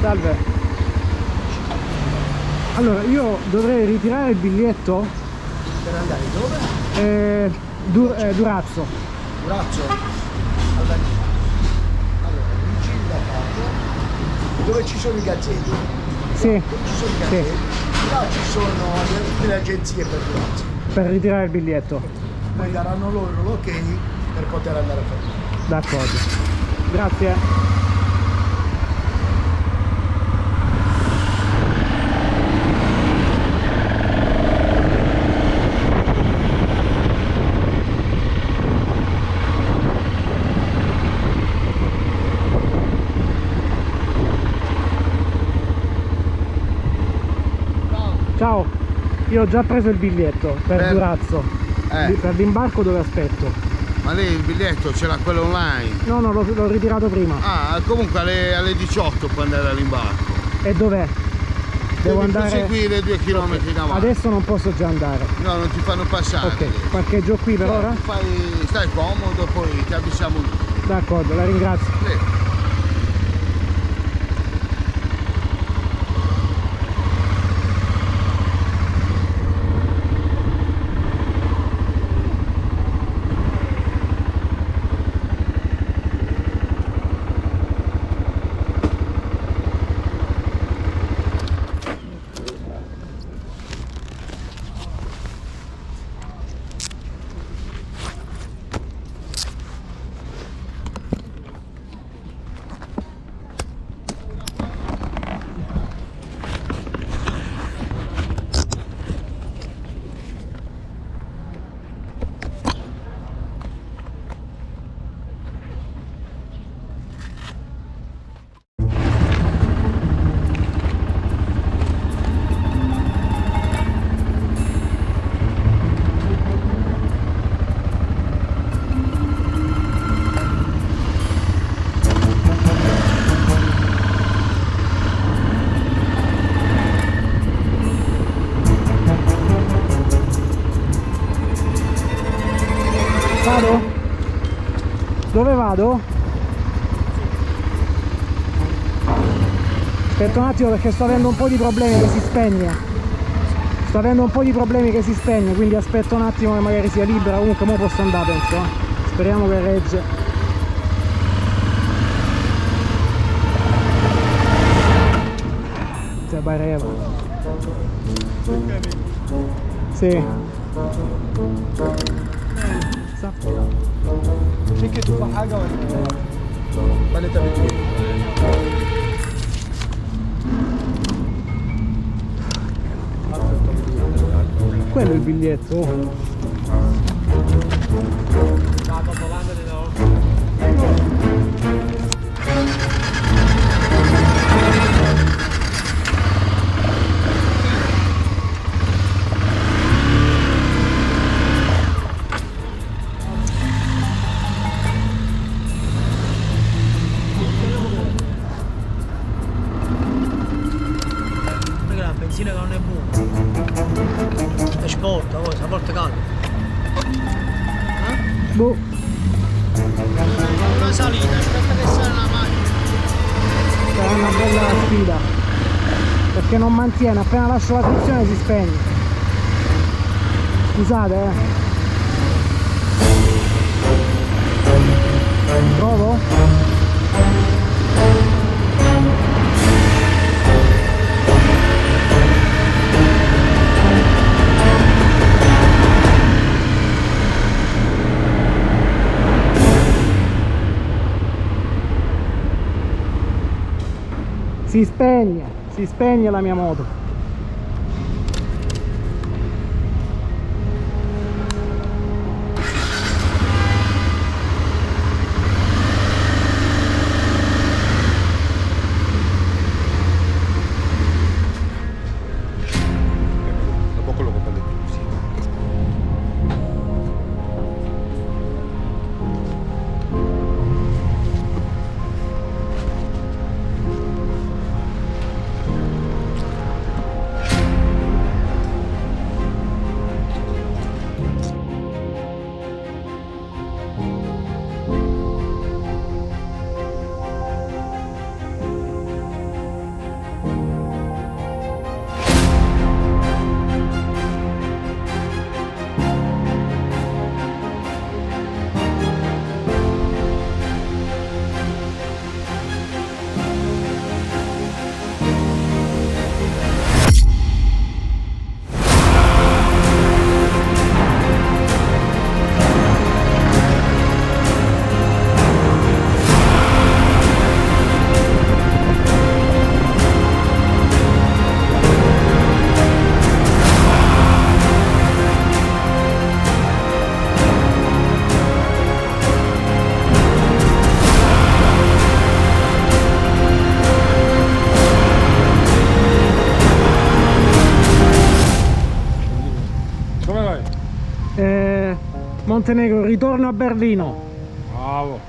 Salve. Allora, io dovrei ritirare il biglietto Per andare dove? Durazzo. Durazzo? Allora, non giri da capo, dove ci sono i gazzetti. Sì. Dove ci sono i gazzetti. Sì. Là ci sono tutte le agenzie per Durazzo. Per ritirare il biglietto. Poi daranno loro l'ok per poter andare a fare. D'accordo. Grazie. Ciao, io ho già preso il biglietto per Durazzo. Per l'imbarco dove aspetto? Ma lei il biglietto ce l'ha quello online? No, l'ho ritirato prima. Ah, comunque alle 18 può andare all'imbarco. E dov'è? Devo andare... seguire 2 km Okay. in avanti. Adesso non posso già andare. No, non ti fanno passare. Ok, parcheggio qui per ora? Stai comodo, poi ti avvisiamo noi. D'accordo, la ringrazio. Sì. Vado? Dove vado? Aspetta un attimo perché sto avendo un po' di problemi che si spegne. Sto avendo un po' di problemi che si spegne, quindi aspetto un attimo che magari sia libera. Comunque mo posso andare, penso. Speriamo che regge. Se pareva. Sì. Finché tu fa حاجة ولا انت بتجيب؟ Quello è il biglietto. La benzina che non è buona, è sporca, poi a volte calda. Boh. Una salita, aspetta che sale la macchina. Sarà una bella sfida. Perché non mantiene, appena lascio la frizione si spegne. Scusate, Provo? Si spegne la mia moto. Dove vai? Montenegro, ritorno a Berlino. Bravo.